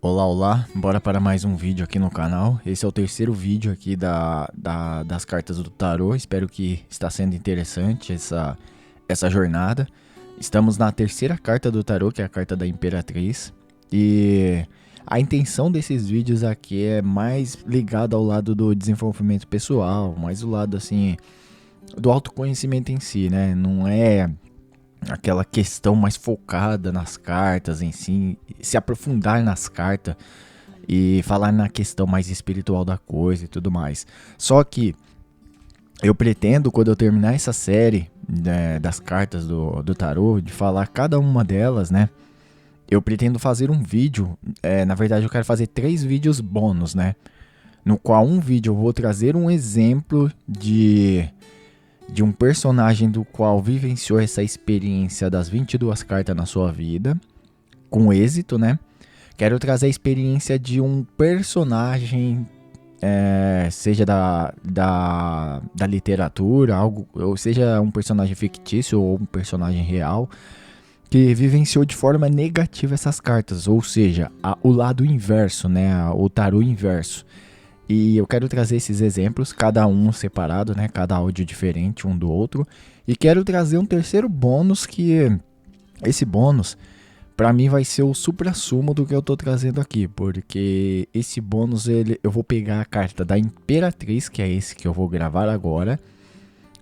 Olá, olá, bora para mais um vídeo aqui no canal. Esse é o terceiro vídeo aqui das cartas do tarô. Espero que está sendo interessante essa jornada. Estamos na terceira carta do tarô, que é a carta da Imperatriz. E a intenção desses vídeos aqui é mais ligada ao lado do desenvolvimento pessoal, mais do lado assim do autoconhecimento em si, né? Não é aquela questão mais focada nas cartas em si, se aprofundar nas cartas e falar na questão mais espiritual da coisa e tudo mais. Só que eu pretendo, quando eu terminar essa série, né, das cartas do tarô, de falar cada uma delas, né? Eu pretendo fazer um vídeo, na verdade eu quero fazer 3 vídeos bônus, né? No qual um vídeo eu vou trazer um exemplo de um personagem do qual vivenciou essa experiência das 22 cartas na sua vida, com êxito, né? Quero trazer a experiência de um personagem, seja da literatura, algo, ou seja um personagem fictício ou um personagem real, que vivenciou de forma negativa essas cartas, ou seja, o lado inverso, né? O tarô inverso. E eu quero trazer esses exemplos, cada um separado, né? Cada áudio diferente um do outro. E quero trazer um terceiro bônus que esse bônus para mim vai ser o suprassumo do que eu tô trazendo aqui, porque esse bônus eu vou pegar a carta da Imperatriz, que é esse que eu vou gravar agora,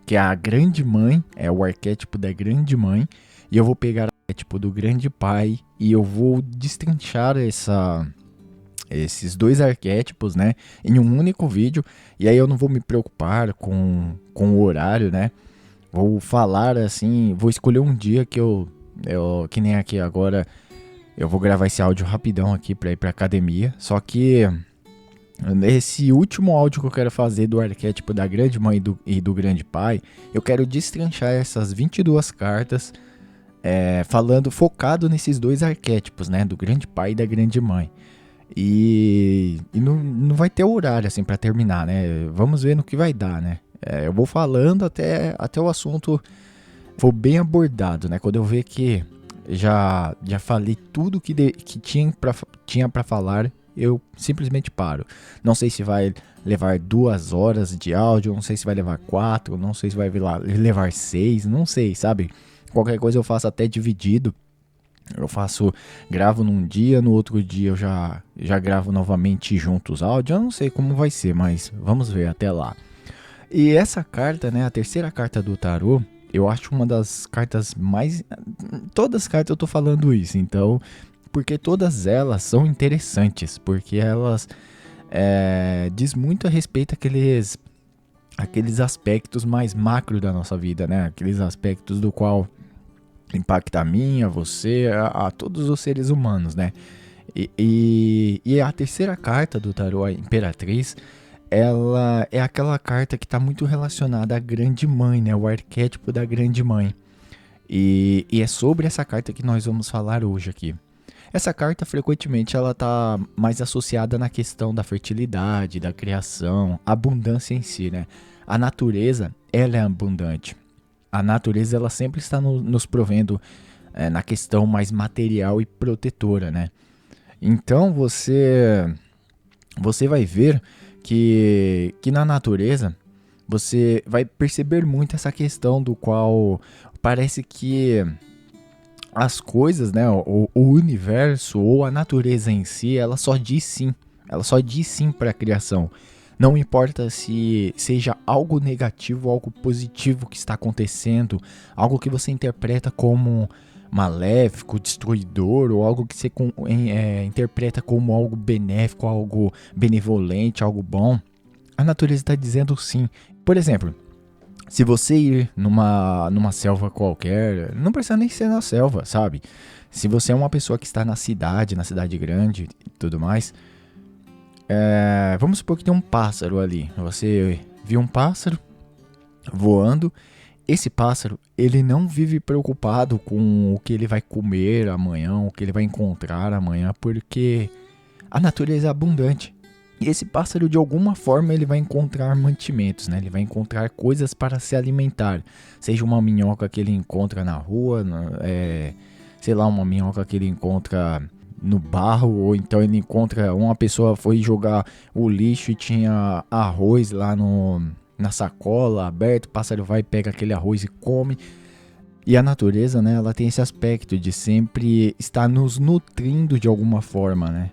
que é a Grande Mãe, é o arquétipo da Grande Mãe, e eu vou pegar o arquétipo do Grande Pai e eu vou destrinchar esses dois arquétipos, né, em um único vídeo. E aí eu não vou me preocupar com o horário, né? Vou falar assim, vou escolher um dia que nem aqui agora, eu vou gravar esse áudio rapidão aqui para ir para academia. Só que nesse último áudio que eu quero fazer do arquétipo da Grande Mãe e do Grande Pai, eu quero destrinchar essas 22 cartas, falando focado nesses dois arquétipos, né, do Grande Pai e da Grande Mãe. E não vai ter horário assim para terminar, né? Vamos ver no que vai dar, né? Eu vou falando até o assunto for bem abordado, né? Quando eu ver que já falei tudo que tinha para falar, eu simplesmente paro. Não sei se vai levar 2 horas de áudio, não sei se vai levar 4, não sei se vai levar 6, não sei, sabe? Qualquer coisa eu faço até dividido. Gravo num dia, no outro dia eu já gravo novamente junto os áudios. Eu não sei como vai ser, mas vamos ver até lá. E essa carta, né, a terceira carta do tarô, eu acho uma das cartas mais... Todas as cartas eu tô falando isso, então... Porque todas elas são interessantes, porque elas diz muito a respeito aqueles aspectos mais macro da nossa vida, né? Aqueles aspectos do qual impacta a mim, a você, a todos os seres humanos, né? E a terceira carta do tarô, a Imperatriz, ela é aquela carta que está muito relacionada à Grande Mãe, né? O arquétipo da Grande Mãe. E é sobre essa carta que nós vamos falar hoje aqui. Essa carta, frequentemente, ela está mais associada na questão da fertilidade, da criação, abundância em si, né? A natureza, ela é abundante. A natureza ela sempre está nos provendo na questão mais material e protetora, né? Então você vai ver que na natureza você vai perceber muito essa questão do qual parece que as coisas, né, o universo ou a natureza em si, ela só diz sim. Ela só diz sim para a criação. Não importa se seja algo negativo ou algo positivo que está acontecendo, algo que você interpreta como maléfico, destruidor, ou algo que você interpreta como algo benéfico, algo benevolente, algo bom. A natureza está dizendo sim. Por exemplo, se você ir numa selva qualquer, não precisa nem ser na selva, sabe? Se você é uma pessoa que está na cidade grande e tudo mais... vamos supor que tem um pássaro ali. Você viu um pássaro voando. Esse pássaro, ele não vive preocupado com o que ele vai comer amanhã, o que ele vai encontrar amanhã, porque a natureza é abundante. E esse pássaro, de alguma forma, ele vai encontrar mantimentos, né? Ele vai encontrar coisas para se alimentar. Seja uma minhoca que ele encontra na rua, sei lá, uma minhoca que ele encontra no barro, ou então ele encontra, uma pessoa foi jogar o lixo e tinha arroz lá na sacola aberto, o pássaro vai e pega aquele arroz e come. E a natureza, né, ela tem esse aspecto de sempre estar nos nutrindo de alguma forma, né?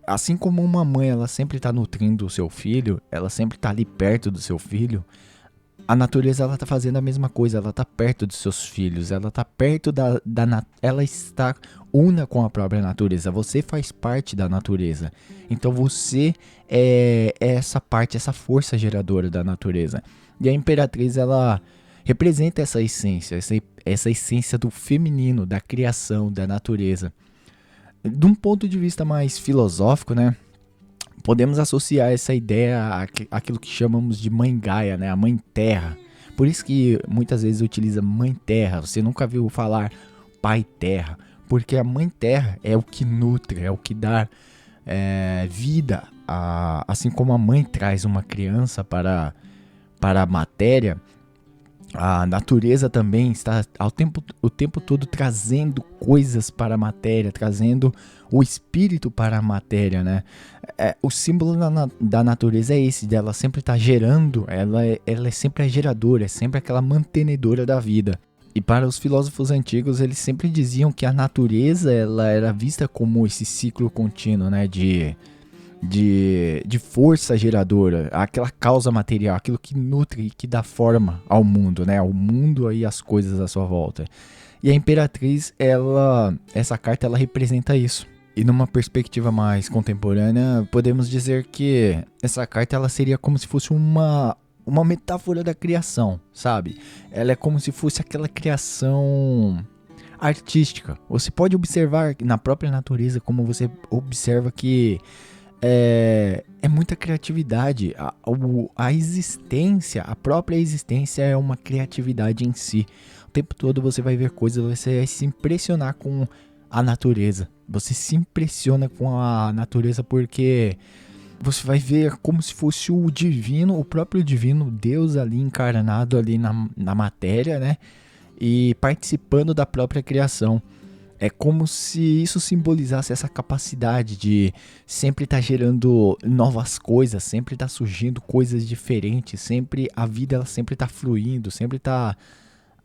Assim como uma mãe, ela sempre está nutrindo o seu filho, ela sempre está ali perto do seu filho, a natureza, ela tá fazendo a mesma coisa, ela tá perto dos seus filhos, ela tá perto ela está una com a própria natureza, você faz parte da natureza, então você é essa parte, essa força geradora da natureza. E a Imperatriz, ela representa essa essência do feminino, da criação, da natureza. De um ponto de vista mais filosófico, né? Podemos associar essa ideia àquilo que chamamos de Mãe Gaia, né? A Mãe Terra. Por isso que muitas vezes utiliza Mãe Terra. Você nunca viu falar Pai Terra. Porque a Mãe Terra é o que nutre, é o que dá vida. Assim como a mãe traz uma criança para a matéria, a natureza também está o tempo todo trazendo coisas para a matéria, trazendo o espírito para a matéria, né? O símbolo da natureza é esse, dela sempre está gerando, ela é sempre a geradora, é sempre aquela mantenedora da vida. E para os filósofos antigos, eles sempre diziam que a natureza, ela era vista como esse ciclo contínuo, né? De força geradora, aquela causa material, aquilo que nutre e que dá forma ao mundo, né? Ao mundo e às coisas à sua volta. E a Imperatriz, essa carta, ela representa isso. E numa perspectiva mais contemporânea, podemos dizer que essa carta, ela seria como se fosse uma metáfora da criação, sabe? Ela é como se fosse aquela criação artística. Você pode observar na própria natureza, como você observa que é muita criatividade. A existência, a própria existência é uma criatividade em si. O tempo todo você vai ver coisas, você vai se impressionar com a natureza. Você se impressiona com a natureza porque você vai ver como se fosse o divino, o próprio divino, Deus ali encarnado ali na matéria, né? E participando da própria criação. É como se isso simbolizasse essa capacidade de sempre estar gerando novas coisas, sempre estar surgindo coisas diferentes, sempre a vida ela sempre está fluindo, sempre está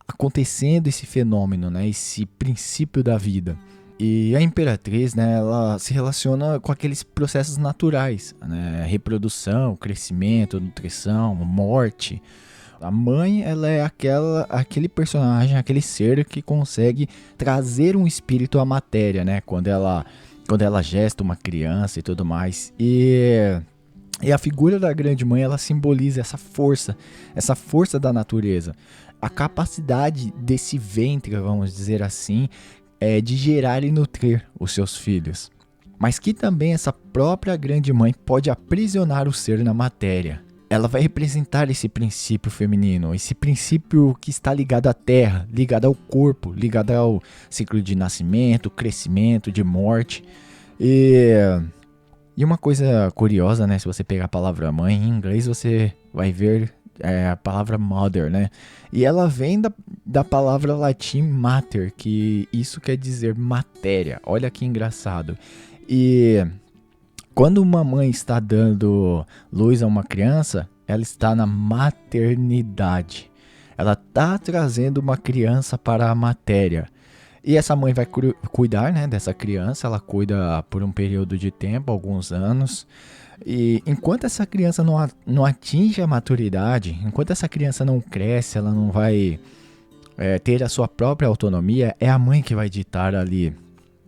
acontecendo esse fenômeno, né? Esse princípio da vida. E a Imperatriz, né, ela se relaciona com aqueles processos naturais, né? Reprodução, crescimento, nutrição, morte. A mãe, ela é aquele personagem, aquele ser que consegue trazer um espírito à matéria, né? Quando ela gesta uma criança e tudo mais. E a figura da grande mãe, ela simboliza essa força da natureza. A capacidade desse ventre, vamos dizer assim, de gerar e nutrir os seus filhos. Mas que também essa própria grande mãe pode aprisionar o ser na matéria. Ela vai representar esse princípio feminino, esse princípio que está ligado à terra, ligado ao corpo, ligado ao ciclo de nascimento, crescimento, de morte. E uma coisa curiosa, né? Se você pegar a palavra mãe, em inglês você vai ver a palavra mother, né? E ela vem da palavra latim mater, que isso quer dizer matéria. Olha que engraçado. E quando uma mãe está dando luz a uma criança, ela está na maternidade. Ela está trazendo uma criança para a matéria. E essa mãe vai cuidar, né, dessa criança. Ela cuida por um período de tempo, alguns anos. E enquanto essa criança não atinge a maturidade, enquanto essa criança não cresce, ela não vai ter a sua própria autonomia, é a mãe que vai ditar ali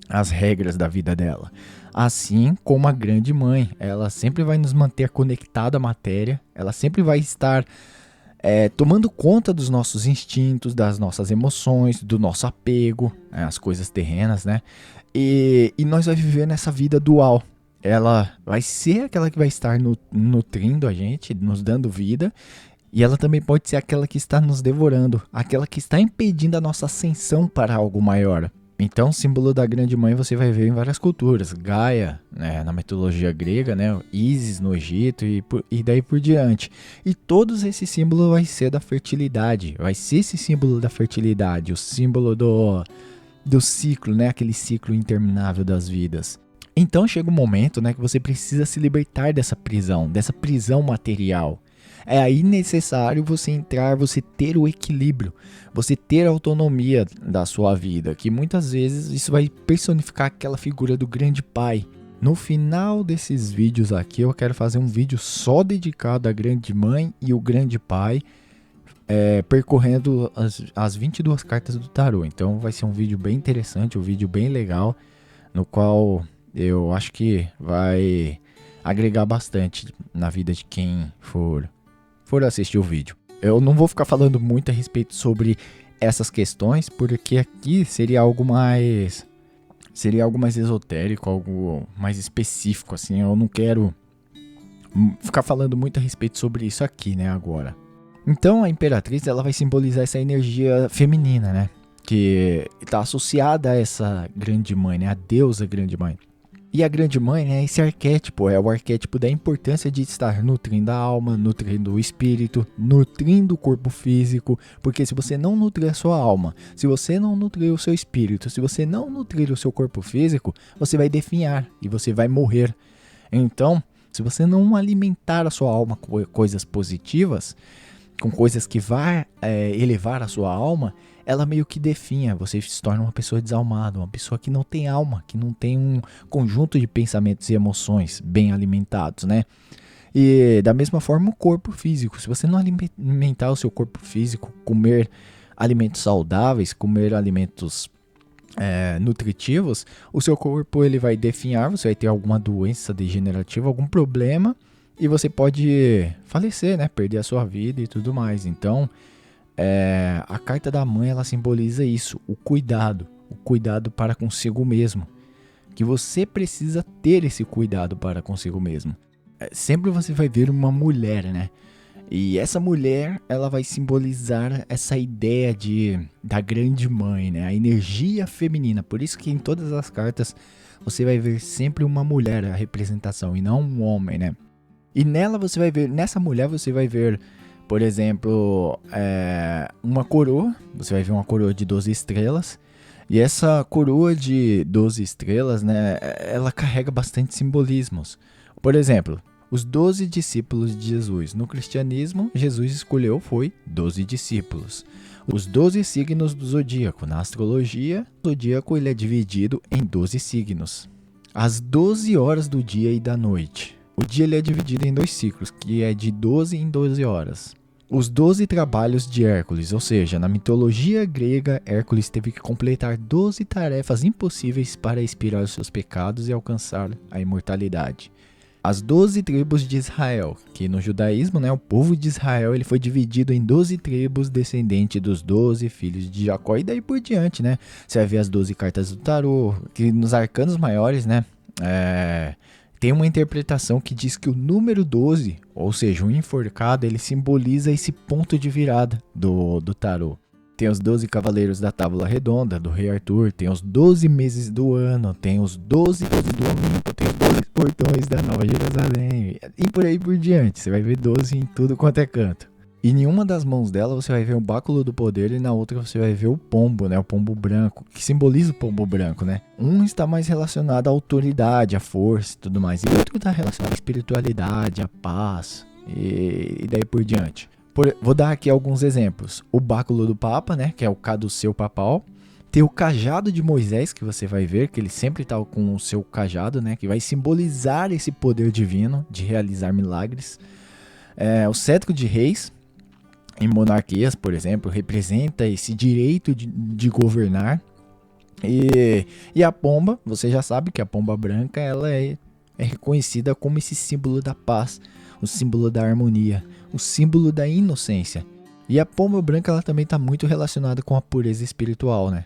as regras da vida dela. Assim como a grande mãe, ela sempre vai nos manter conectados à matéria, ela sempre vai estar tomando conta dos nossos instintos, das nossas emoções, do nosso apego às coisas terrenas, né? E nós vamos viver nessa vida dual. Ela vai ser aquela que vai estar nutrindo a gente, nos dando vida, e ela também pode ser aquela que está nos devorando, aquela que está impedindo a nossa ascensão para algo maior. Então, o símbolo da grande mãe você vai ver em várias culturas. Gaia, né, na mitologia grega, né, Ísis no Egito e daí por diante. E todos esses símbolos vai ser da fertilidade. Vai ser esse símbolo da fertilidade, o símbolo do ciclo, né? Aquele ciclo interminável das vidas. Então chega um momento, né, que você precisa se libertar dessa prisão material. É aí necessário você entrar, você ter o equilíbrio, você ter a autonomia da sua vida, que muitas vezes isso vai personificar aquela figura do grande pai. No final desses vídeos aqui, eu quero fazer um vídeo só dedicado à grande mãe e o grande pai, percorrendo as 22 cartas do tarô. Então vai ser um vídeo bem interessante, um vídeo bem legal, no qual eu acho que vai agregar bastante na vida de quem for assistir o vídeo. Eu não vou ficar falando muito a respeito sobre essas questões, porque aqui seria algo mais esotérico, algo mais específico, assim. Eu não quero ficar falando muito a respeito sobre isso aqui, né, agora. Então a Imperatriz, ela vai simbolizar essa energia feminina, né, que está associada a essa grande mãe, né, a deusa grande mãe. E a grande mãe, né, esse arquétipo, é o arquétipo da importância de estar nutrindo a alma, nutrindo o espírito, nutrindo o corpo físico, porque se você não nutrir a sua alma, se você não nutrir o seu espírito, se você não nutrir o seu corpo físico, você vai definhar e você vai morrer. Então, se você não alimentar a sua alma com coisas positivas, com coisas que vai elevar a sua alma, ela meio que definha, você se torna uma pessoa desalmada, uma pessoa que não tem alma, que não tem um conjunto de pensamentos e emoções bem alimentados, né? E da mesma forma o corpo físico, se você não alimentar o seu corpo físico, comer alimentos saudáveis, comer alimentos nutritivos, o seu corpo ele vai definhar, você vai ter alguma doença degenerativa, algum problema, e você pode falecer, né? Perder a sua vida e tudo mais. Então, a carta da mãe, ela simboliza isso, o cuidado para consigo mesmo, que você precisa ter esse cuidado para consigo mesmo. Sempre você vai ver uma mulher, né? E essa mulher, ela vai simbolizar essa ideia da grande mãe, né? A energia feminina. Por isso que em todas as cartas você vai ver sempre uma mulher a representação e não um homem, né? E nessa mulher você vai ver, por exemplo, uma coroa. Você vai ver uma coroa de 12 estrelas. E essa coroa de 12 estrelas, né, ela carrega bastante simbolismos. Por exemplo, os 12 discípulos de Jesus. No cristianismo, Jesus escolheu 12 discípulos. Os 12 signos do zodíaco. Na astrologia, o zodíaco ele é dividido em 12 signos. As 12 horas do dia e da noite. O dia ele é dividido em 2 ciclos, que é de 12 em 12 horas. Os 12 trabalhos de Hércules, ou seja, na mitologia grega, Hércules teve que completar 12 tarefas impossíveis para expiar os seus pecados e alcançar a imortalidade. As 12 tribos de Israel, que no judaísmo, né, o povo de Israel ele foi dividido em 12 tribos descendentes dos 12 filhos de Jacó e daí por diante, né? Você vai ver as 12 cartas do tarô, que nos arcanos maiores, né, tem uma interpretação que diz que o número 12, ou seja, o enforcado, ele simboliza esse ponto de virada do tarô. Tem os 12 cavaleiros da Tábua Redonda, do Rei Arthur, tem os 12 meses do ano, tem os 12 deuses do Olimpo, tem os 12 portões da Nova Jerusalém, e por aí por diante. Você vai ver 12 em tudo quanto é canto. E em uma das mãos dela você vai ver o báculo do poder e na outra você vai ver o pombo, né? O pombo branco, que simboliza o pombo branco, né? Um está mais relacionado à autoridade, à força e tudo mais. E o outro está relacionado à espiritualidade, à paz e daí por diante. Vou dar aqui alguns exemplos. O báculo do Papa, né? Que é o caduceu papal. Tem o cajado de Moisés, que você vai ver que ele sempre está com o seu cajado, né? Que vai simbolizar esse poder divino de realizar milagres. O cetro de reis. Em monarquias, por exemplo, representa esse direito de governar. E a pomba, você já sabe que a pomba branca ela é reconhecida como esse símbolo da paz, o símbolo da harmonia, o símbolo da inocência. E a pomba branca ela também está muito relacionada com a pureza espiritual, né?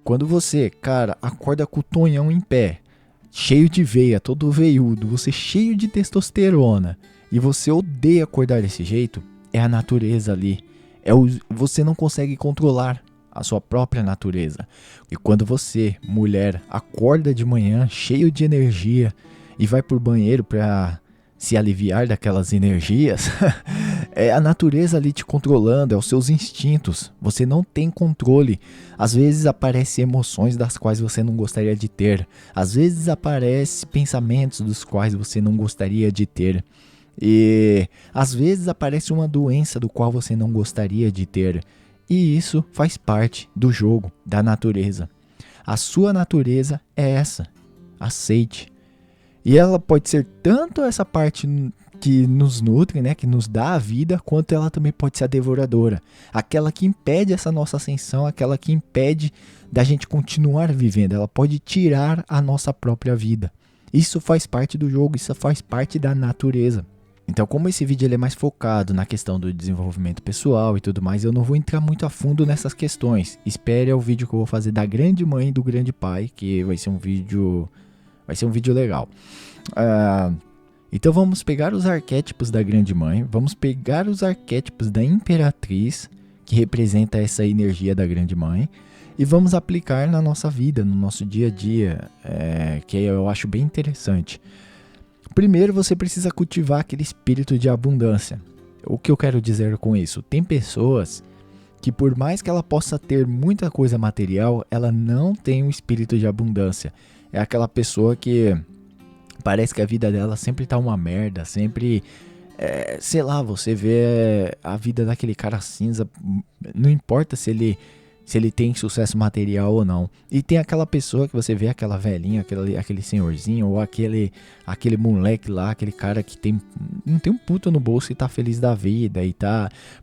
Quando você, cara, acorda com o tonhão em pé, cheio de veia, todo veiudo, você cheio de testosterona, e você odeia acordar desse jeito, é a natureza ali. Você não consegue controlar a sua própria natureza. E quando você, mulher, acorda de manhã cheio de energia e vai pro banheiro para se aliviar daquelas energias, é a natureza ali te controlando, é os seus instintos. Você não tem controle. Às vezes aparecem emoções das quais você não gostaria de ter. Às vezes aparecem pensamentos dos quais você não gostaria de ter. E às vezes aparece uma doença do qual você não gostaria de ter. E isso faz parte do jogo, da natureza. A sua natureza é essa. Aceite. E ela pode ser tanto essa parte que nos nutre, né, que nos dá a vida, quanto ela também pode ser a devoradora. Aquela que impede essa nossa ascensão, aquela que impede da gente continuar vivendo. Ela pode tirar a nossa própria vida. Isso faz parte do jogo, isso faz parte da natureza. Então, como esse vídeo ele é mais focado na questão do desenvolvimento pessoal e tudo mais, eu não vou entrar muito a fundo nessas questões. Espere o vídeo que eu vou fazer da grande mãe e do grande pai, que vai ser um vídeo legal. Então vamos pegar os arquétipos da grande mãe, vamos pegar os arquétipos da imperatriz, que representa essa energia da grande mãe, e vamos aplicar na nossa vida, no nosso dia a dia, que eu acho bem interessante. Primeiro você precisa cultivar aquele espírito de abundância. O que eu quero dizer com isso? Tem pessoas que por mais que ela possa ter muita coisa material, ela não tem um espírito de abundância. É aquela pessoa que parece que a vida dela sempre tá uma merda, sempre, sei lá, você vê a vida daquele cara cinza, não importa se ele tem sucesso material ou não. E tem aquela pessoa que você vê, aquela velhinha, aquele senhorzinho, ou aquele moleque lá, aquele cara que não tem um puto no bolso e tá feliz da vida, e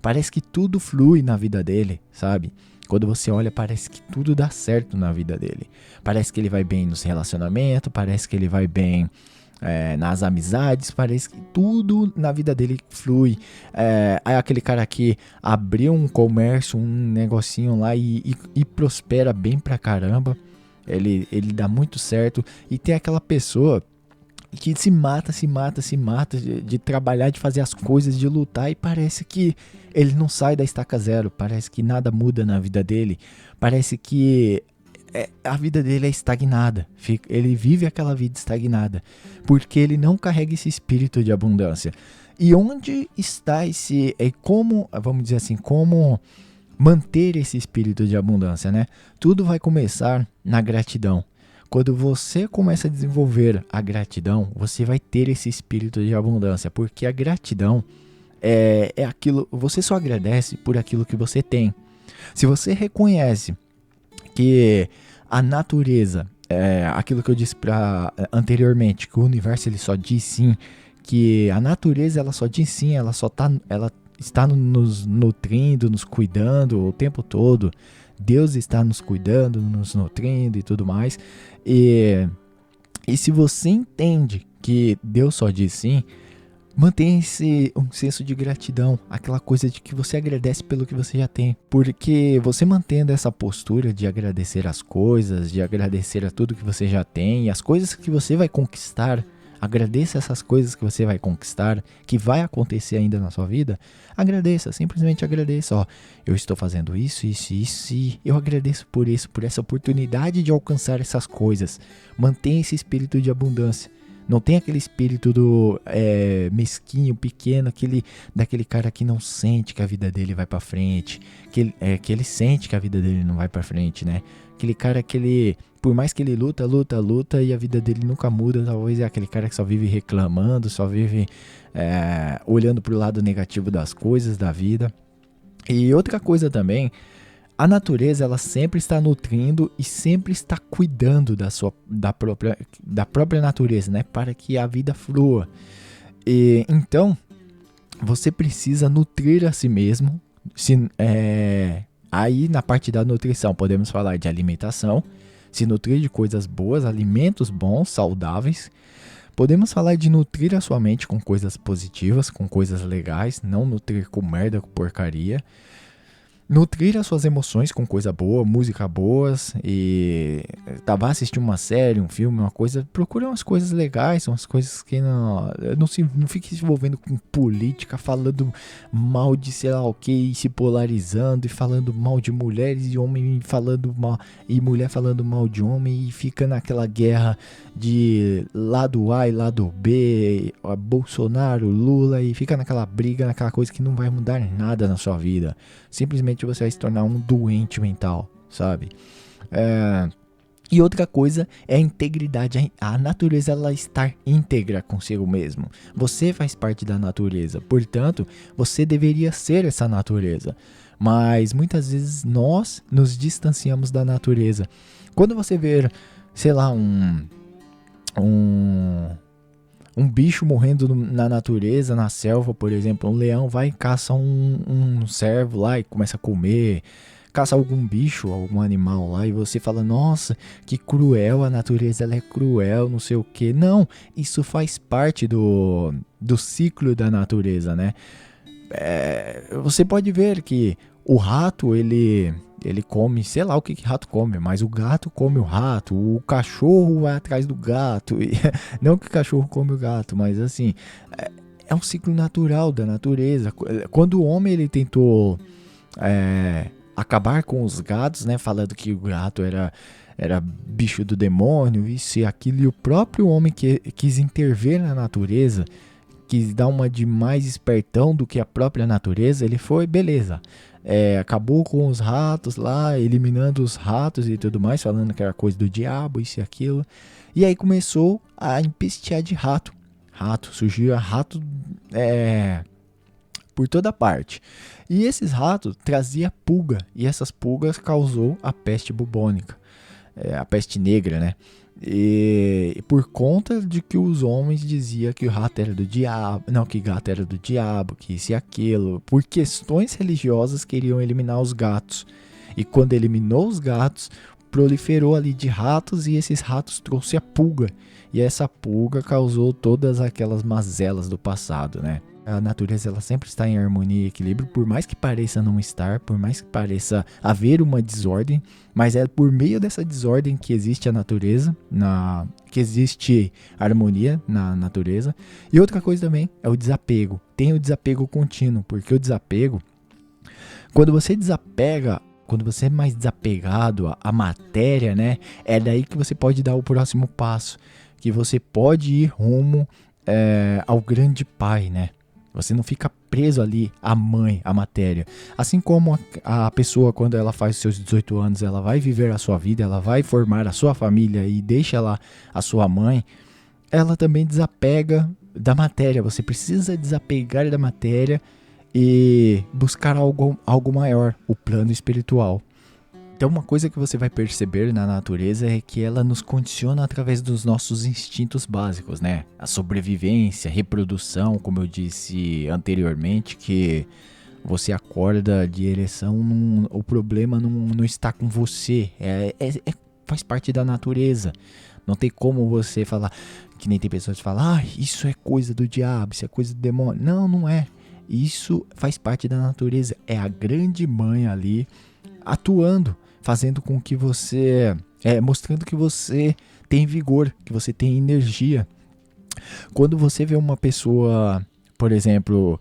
parece que tudo flui na vida dele, sabe? Quando você olha, parece que tudo dá certo na vida dele. Parece que ele vai bem nos relacionamentos, parece que ele vai bem nas amizades, parece que tudo na vida dele flui. Aí aquele cara que abriu um comércio, um negocinho lá e prospera bem pra caramba. Ele dá muito certo. E tem aquela pessoa que se mata de trabalhar, de fazer as coisas, de lutar, e parece que ele não sai da estaca zero, parece que nada muda na vida dele, parece que a vida dele é estagnada, ele vive aquela vida estagnada, porque ele não carrega esse espírito de abundância. E onde está como manter esse espírito de abundância, né? Tudo vai começar na gratidão. Quando você começa a desenvolver a gratidão, você vai ter esse espírito de abundância, porque a gratidão é aquilo, você só agradece por aquilo que você tem. Se você reconhece que a natureza, aquilo que eu disse anteriormente, que o universo ele só diz sim, que a natureza ela só diz sim, ela está nos nutrindo, nos cuidando o tempo todo. Deus está nos cuidando, nos nutrindo e tudo mais. E se você entende que Deus só diz sim, mantenha um senso de gratidão, aquela coisa de que você agradece pelo que você já tem. Porque você mantendo essa postura de agradecer as coisas, de agradecer a tudo que você já tem, e as coisas que você vai conquistar, agradeça essas coisas que você vai conquistar, que vai acontecer ainda na sua vida. Agradeça, simplesmente agradeça. Ó, eu estou fazendo isso, e eu agradeço por isso, por essa oportunidade de alcançar essas coisas. Mantenha esse espírito de abundância. Não tem aquele espírito do mesquinho, pequeno, daquele cara que não sente que a vida dele vai pra frente, que ele sente que a vida dele não vai pra frente, né? Aquele cara que por mais que ele luta e a vida dele nunca muda, talvez é aquele cara que só vive reclamando, só vive olhando pro lado negativo das coisas, da vida. E outra coisa também, a natureza ela sempre está nutrindo e sempre está cuidando da própria natureza, né? Para que a vida flua. Então, você precisa nutrir a si mesmo. Aí na parte da nutrição podemos falar de alimentação, se nutrir de coisas boas, alimentos bons, saudáveis. Podemos falar de nutrir a sua mente com coisas positivas, com coisas legais, não nutrir com merda, com porcaria. nutrir as suas emoções com coisa boa, música boas e vai assistir uma série, um filme, uma coisa, procura umas coisas legais, umas coisas que não fique se envolvendo com política, falando mal de sei lá o que, e se polarizando e falando mal de mulheres e homem falando mal e mulher falando mal de homem e fica naquela guerra de lado A e lado B, Bolsonaro, Lula e fica naquela briga, naquela coisa que não vai mudar nada na sua vida. Simplesmente você vai se tornar um doente mental, sabe? E outra coisa é a integridade. A natureza, ela estar íntegra consigo mesmo. Você faz parte da natureza, portanto, você deveria ser essa natureza. Mas muitas vezes nós nos distanciamos da natureza. Quando você ver, sei lá, um bicho morrendo na natureza, na selva, por exemplo, um leão vai e caça um cervo lá e começa a comer, caça algum bicho, algum animal lá, e você fala, nossa, que cruel, a natureza ela é cruel, não sei o que. Não, isso faz parte do ciclo da natureza, né? Você pode ver que o rato, ele come, sei lá o que rato come, mas o gato come o rato, o cachorro vai atrás do gato, e não que o cachorro come o gato, mas assim, é um ciclo natural da natureza. Quando o homem ele tentou acabar com os gatos, né, falando que o gato era bicho do demônio, isso e aquilo, e o próprio homem que quis intervir na natureza, quis dar uma de mais espertão do que a própria natureza, ele foi, beleza, acabou com os ratos lá, eliminando os ratos e tudo mais, falando que era coisa do diabo, isso e aquilo, e aí começou a empestear de rato, surgiu rato por toda parte, e esses ratos traziam pulga, e essas pulgas causou a peste bubônica, a peste negra, né? E por conta de que os homens diziam que o rato era do diabo, não, que gato era do diabo, que isso e aquilo, por questões religiosas queriam eliminar os gatos. E quando eliminou os gatos, proliferou ali de ratos e esses ratos trouxe a pulga. E essa pulga causou todas aquelas mazelas do passado, né? A natureza ela sempre está em harmonia e equilíbrio, por mais que pareça não estar, por mais que pareça haver uma desordem, mas é por meio dessa desordem que existe a natureza, que existe harmonia na natureza. E outra coisa também é o desapego. Tem o desapego contínuo, porque o desapego, quando você desapega, quando você é mais desapegado à matéria, né, é daí que você pode dar o próximo passo, que você pode ir rumo ao grande pai, né? Você não fica preso ali à mãe, à matéria. Assim como a pessoa, quando ela faz os seus 18 anos, ela vai viver a sua vida, ela vai formar a sua família e deixa lá a sua mãe, ela também desapega da matéria. Você precisa desapegar da matéria e buscar algo maior, o plano espiritual. Então uma coisa que você vai perceber na natureza é que ela nos condiciona através dos nossos instintos básicos, né? A sobrevivência, reprodução, como eu disse anteriormente, que você acorda de ereção, o problema não está com você, faz parte da natureza. Não tem como você falar, que nem tem pessoas que falam, isso é coisa do diabo, isso é coisa do demônio. Não, não é. Isso faz parte da natureza, é a grande mãe ali atuando, fazendo com que você, mostrando que você tem vigor, que você tem energia. Quando você vê uma pessoa, por exemplo,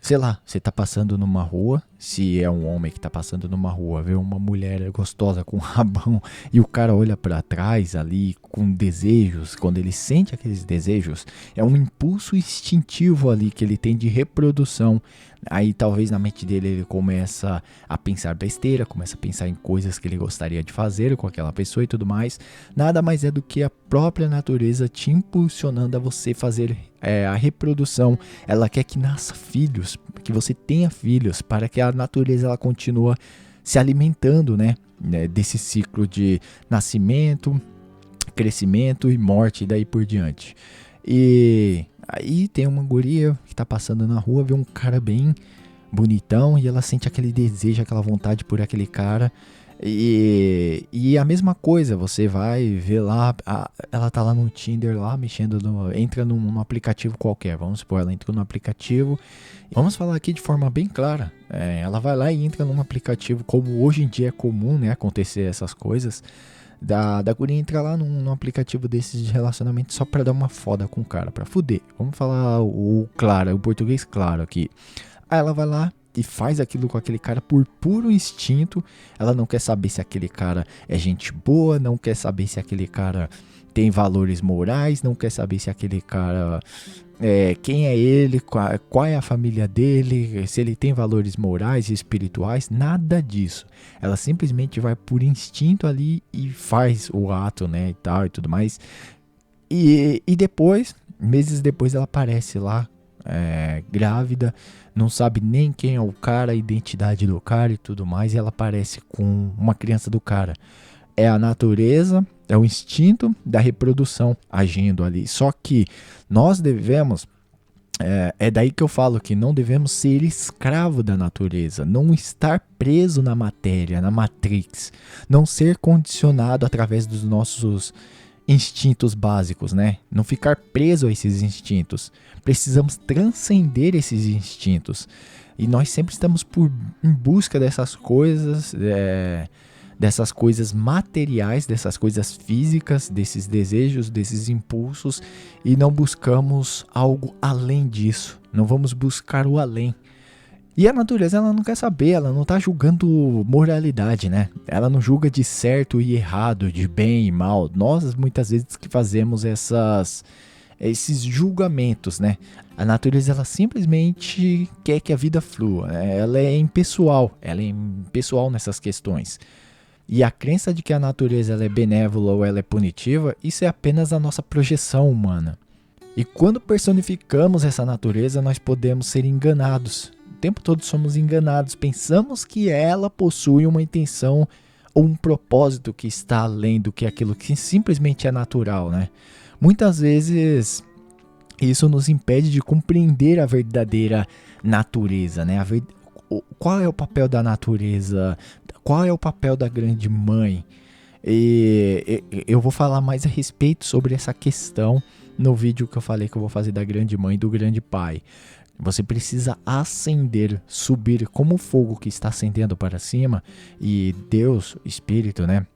sei lá, você tá passando numa rua, se é um homem que tá passando numa rua, vê uma mulher gostosa com um rabão e o cara olha pra trás ali com desejos, quando ele sente aqueles desejos, é um impulso instintivo ali que ele tem de reprodução. Aí talvez na mente dele ele começa a pensar besteira, começa a pensar em coisas que ele gostaria de fazer com aquela pessoa e tudo mais. Nada mais é do que a própria natureza te impulsionando a você fazer a reprodução. Ela quer que nasça filhos, que você tenha filhos, para que a natureza ela continue se alimentando, né, desse ciclo de nascimento, crescimento e morte e daí por diante. E aí tem uma guria que tá passando na rua, vê um cara bem bonitão e ela sente aquele desejo, aquela vontade por aquele cara. E a mesma coisa, você vai ver lá, ela tá lá no Tinder lá, mexendo entra num aplicativo qualquer, vamos supor, ela entrou no aplicativo, vamos falar aqui de forma bem clara, ela vai lá e entra num aplicativo, como hoje em dia é comum, né, acontecer essas coisas, da guria entra lá num aplicativo desses de relacionamento só pra dar uma foda com o cara, pra fuder, vamos falar o português claro aqui. Aí ela vai lá e faz aquilo com aquele cara por puro instinto. Ela não quer saber se aquele cara é gente boa, não quer saber se aquele cara tem valores morais, não quer saber se aquele cara quem é ele, qual é a família dele, se ele tem valores morais e espirituais, nada disso. Ela simplesmente vai por instinto ali e faz o ato, né, e tal e tudo mais. E depois, meses depois, ela aparece lá, grávida, não sabe nem quem é o cara, a identidade do cara e tudo mais, e ela aparece com uma criança do cara. É a natureza, é o instinto da reprodução agindo ali. Só que nós devemos, é daí que eu falo que não devemos ser escravo da natureza, não estar preso na matéria, na Matrix, não ser condicionado através dos nossos instintos básicos, né? Não ficar preso a esses instintos. Precisamos transcender esses instintos. E nós sempre estamos em busca dessas coisas materiais, dessas coisas físicas, desses desejos, desses impulsos, e não buscamos algo além disso. Não vamos buscar o além. E a natureza, ela não quer saber, ela não tá julgando moralidade, né? Ela não julga de certo e errado, de bem e mal. Nós, muitas vezes, que fazemos esses julgamentos, né? A natureza, ela simplesmente quer que a vida flua, né? Ela é impessoal nessas questões. E a crença de que a natureza ela é benévola ou ela é punitiva, isso é apenas a nossa projeção humana. E quando personificamos essa natureza, nós podemos ser enganados. O tempo todo somos enganados, pensamos que ela possui uma intenção ou um propósito que está além do que aquilo que simplesmente é natural, né? Muitas vezes isso nos impede de compreender a verdadeira natureza, né? Qual é o papel da natureza? Qual é o papel da grande mãe? E eu vou falar mais a respeito sobre essa questão no vídeo que eu falei que eu vou fazer da grande mãe e do grande pai. Você precisa acender, subir como o fogo que está acendendo para cima, e Deus, Espírito, né?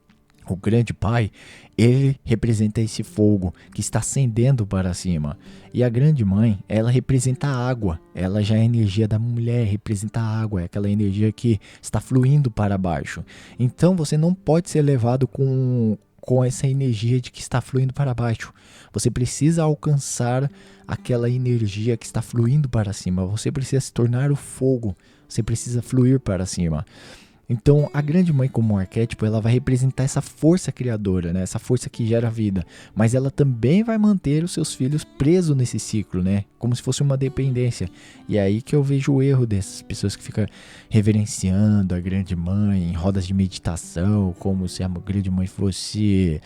O grande Pai, ele representa esse fogo que está acendendo para cima. E a grande mãe, ela representa a água. Ela já é a energia da mulher, representa a água, é aquela energia que está fluindo para baixo. Então você não pode ser levado com essa energia de que está fluindo para baixo. Você precisa alcançar aquela energia que está fluindo para cima. Você precisa se tornar o fogo. Você precisa fluir para cima. Então, a grande mãe como um arquétipo, ela vai representar essa força criadora, né? Essa força que gera vida. Mas ela também vai manter os seus filhos presos nesse ciclo, né? Como se fosse uma dependência. E é aí que eu vejo o erro dessas pessoas que ficam reverenciando a grande mãe em rodas de meditação, como se a grande mãe fosse...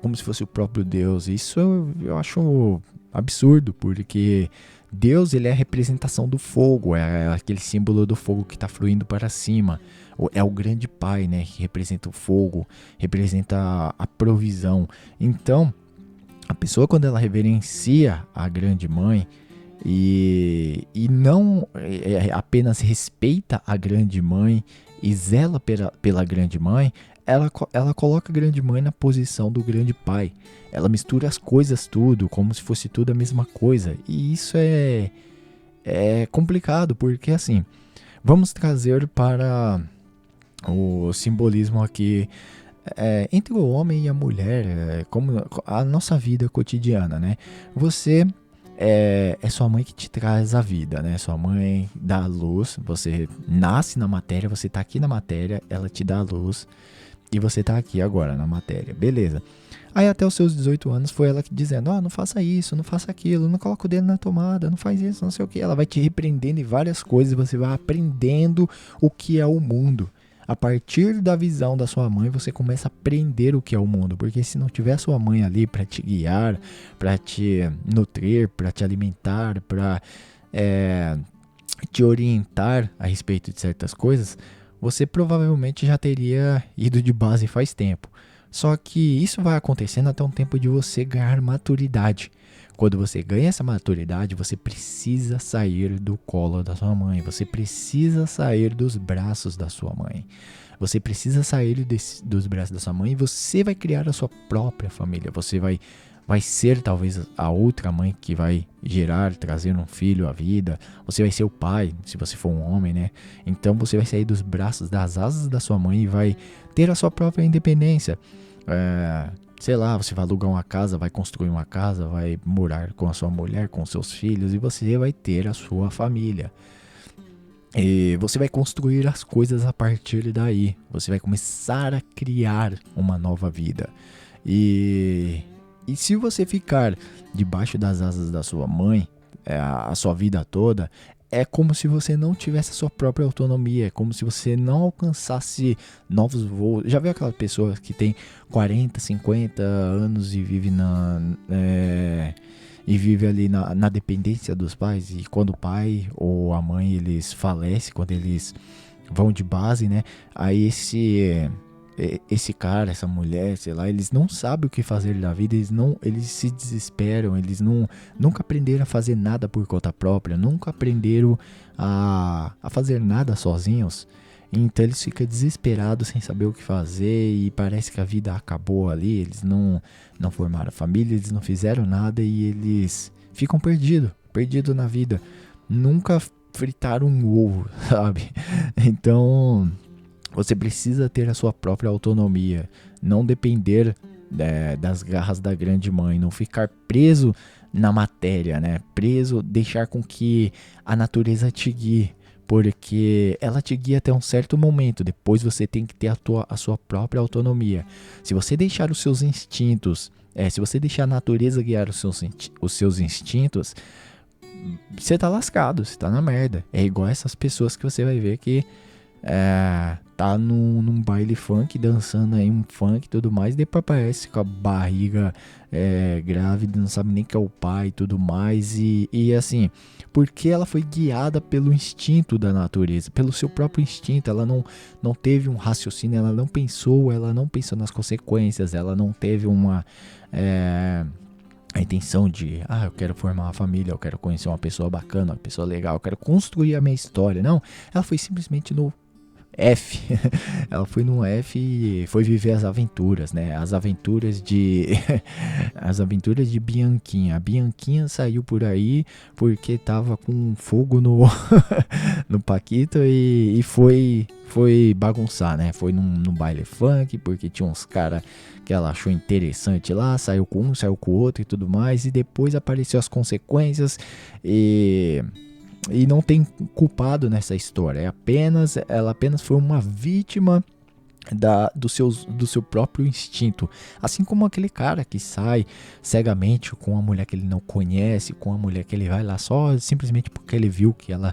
como se fosse o próprio Deus. Isso eu acho absurdo, porque Deus, ele é a representação do fogo, é aquele símbolo do fogo que está fluindo para cima. É o grande Pai, né, que representa o fogo, representa a provisão. Então, a pessoa, quando ela reverencia a grande mãe e não apenas respeita a grande mãe e zela pela grande mãe, ela coloca a grande mãe na posição do grande pai. Ela mistura as coisas tudo, como se fosse tudo a mesma coisa. E isso é complicado, porque assim, vamos trazer para o simbolismo aqui entre o homem e a mulher, como a nossa vida cotidiana, né? Você é sua mãe que te traz a vida, né? Sua mãe dá a luz, você nasce na matéria, você tá aqui na matéria, ela te dá a luz. E você tá aqui agora na matéria, beleza. Aí até os seus 18 anos foi ela que dizendo, não faça isso, não faça aquilo, não coloca o dedo na tomada, não faz isso, não sei o que. Ela vai te repreendendo em várias coisas, você vai aprendendo o que é o mundo. A partir da visão da sua mãe, você começa a aprender o que é o mundo. Porque se não tiver sua mãe ali para te guiar, para te nutrir, para te alimentar, para te orientar a respeito de certas coisas, você provavelmente já teria ido de base faz tempo. Só que isso vai acontecendo até um tempo de você ganhar maturidade. Quando você ganha essa maturidade, você precisa sair do colo da sua mãe, você precisa sair dos braços da sua mãe. Você precisa sair dos braços da sua mãe e você vai criar a sua própria família. Você vai ser talvez a outra mãe que vai gerar, trazer um filho à vida. Você vai ser o pai, se você for um homem, né? Então você vai sair dos braços, das asas da sua mãe e vai ter a sua própria independência. Sei lá, você vai alugar uma casa, vai construir uma casa, vai morar com a sua mulher, com seus filhos e você vai ter a sua família. E você vai construir as coisas a partir daí. Você vai começar a criar uma nova vida. E se você ficar debaixo das asas da sua mãe, a sua vida toda, é como se você não tivesse a sua própria autonomia, é como se você não alcançasse novos voos. Já viu aquela pessoa que tem 40, 50 anos e vive ali na dependência dos pais, e quando o pai ou a mãe eles falecem, quando eles vão de base, né? Aí esse cara, essa mulher, sei lá, eles não sabem o que fazer da vida, eles se desesperam, eles nunca aprenderam a fazer nada por conta própria, nunca aprenderam a fazer nada sozinhos. Então eles ficam desesperados sem saber o que fazer e parece que a vida acabou ali, eles não formaram família, eles não fizeram nada e eles ficam perdidos na vida. Nunca fritaram um ovo, sabe? Então você precisa ter a sua própria autonomia, não depender das garras da grande mãe, não ficar preso na matéria, né? Preso, deixar com que a natureza te guie, porque ela te guia até um certo momento, depois você tem que ter a sua própria autonomia. Se você deixar os seus instintos, se você deixar a natureza guiar os seus instintos, você tá lascado, você tá na merda. É igual essas pessoas que você vai ver que tá num baile funk, dançando aí um funk e tudo mais, e depois aparece com a barriga grávida, não sabe nem que é o pai e tudo mais, e assim, porque ela foi guiada pelo instinto da natureza, pelo seu próprio instinto, ela não teve um raciocínio, ela não pensou nas consequências, ela não teve a intenção de, eu quero formar uma família, eu quero conhecer uma pessoa bacana, uma pessoa legal, eu quero construir a minha história. Não, ela foi simplesmente no F. Ela foi no F e foi viver as aventuras, né? As aventuras de Bianquinha. A Bianquinha saiu por aí porque tava com fogo no no Paquito e foi bagunçar, né? Foi num baile funk porque tinha uns caras que ela achou interessante lá, saiu com um, saiu com o outro e tudo mais, e depois apareceu as consequências e não tem culpado nessa história. Ela apenas foi uma vítima do seu próprio instinto. Assim como aquele cara que sai cegamente com uma mulher que ele não conhece, com uma mulher que ele vai lá só simplesmente porque ele viu que ela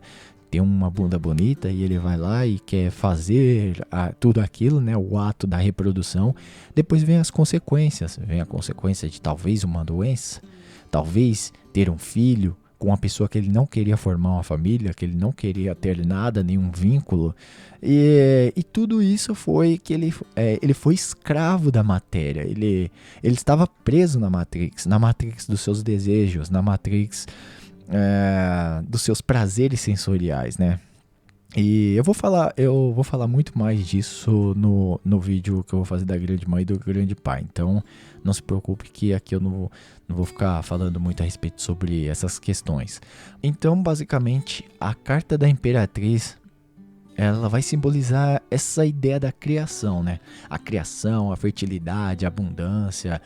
tem uma bunda bonita e ele vai lá e quer fazer tudo aquilo, né, o ato da reprodução. Depois vem as consequências. Vem a consequência de talvez uma doença, talvez ter um filho com uma pessoa que ele não queria formar uma família, que ele não queria ter nada, nenhum vínculo. E tudo isso foi que ele foi escravo da matéria. Ele estava preso na Matrix dos seus desejos, na Matrix dos seus prazeres sensoriais, né? E eu vou falar muito mais disso no vídeo que eu vou fazer da grande mãe e do grande pai. Então não se preocupe que aqui eu não vou ficar falando muito a respeito sobre essas questões. Então basicamente a carta da Imperatriz, ela vai simbolizar essa ideia da criação, né? A criação, a fertilidade, a abundância,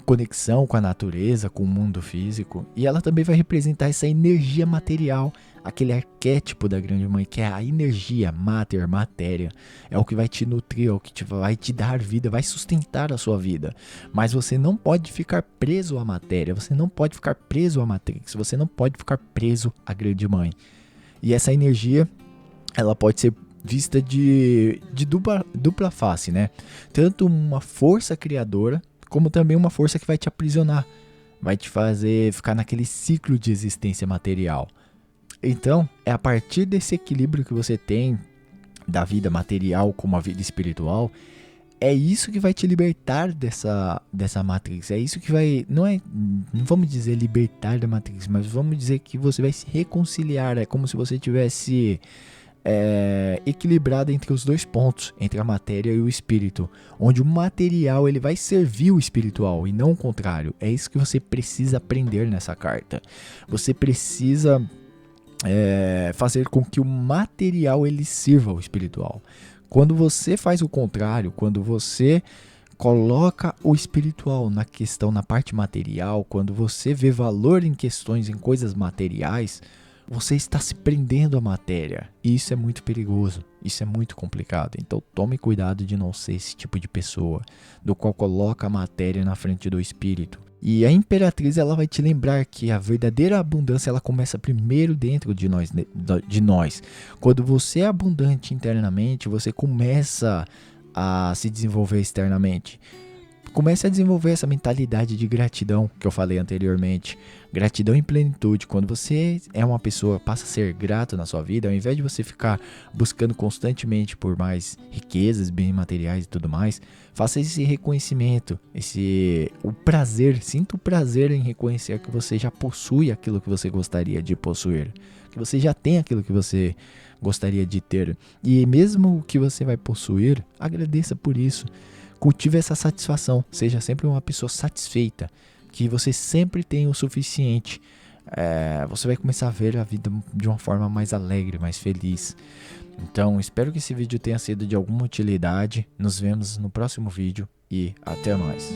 conexão com a natureza, com o mundo físico. E ela também vai representar essa energia material, aquele arquétipo da grande mãe, que é a energia, matéria. É o que vai te nutrir, é o que vai te dar vida, vai sustentar a sua vida. Mas você não pode ficar preso à matéria, você não pode ficar preso à Matrix, você não pode ficar preso à grande mãe. E essa energia, ela pode ser vista de dupla face, né? Tanto uma força criadora, como também uma força que vai te aprisionar, vai te fazer ficar naquele ciclo de existência material. Então, é a partir desse equilíbrio que você tem da vida material como a vida espiritual, é isso que vai te libertar dessa Matrix. É isso que vai, não vamos dizer libertar da Matrix, mas vamos dizer que você vai se reconciliar. É como se você tivesse equilibrado entre os dois pontos, entre a matéria e o espírito, onde o material ele vai servir o espiritual e não o contrário. É isso que você precisa aprender nessa carta. Você precisa fazer com que o material ele sirva o espiritual. Quando você faz o contrário, quando você coloca o espiritual na questão, na parte material, quando você vê valor em questões, em coisas materiais, você está se prendendo à matéria. E isso é muito perigoso, isso é muito complicado. Então tome cuidado de não ser esse tipo de pessoa, do qual coloca a matéria na frente do espírito. E a Imperatriz ela vai te lembrar que a verdadeira abundância ela começa primeiro dentro de nós. Quando você é abundante internamente, você começa a se desenvolver externamente. Comece a desenvolver essa mentalidade de gratidão que eu falei anteriormente. Gratidão em plenitude. Quando você é uma pessoa, passa a ser grato na sua vida, ao invés de você ficar buscando constantemente por mais riquezas, bens materiais e tudo mais, faça esse reconhecimento, o prazer, sinta o prazer em reconhecer que você já possui aquilo que você gostaria de possuir, que você já tem aquilo que você gostaria de ter. E mesmo o que você vai possuir, agradeça por isso. Cultive essa satisfação, seja sempre uma pessoa satisfeita, que você sempre tem o suficiente. Você vai começar a ver a vida de uma forma mais alegre, mais feliz. Então, espero que esse vídeo tenha sido de alguma utilidade. Nos vemos no próximo vídeo e até mais.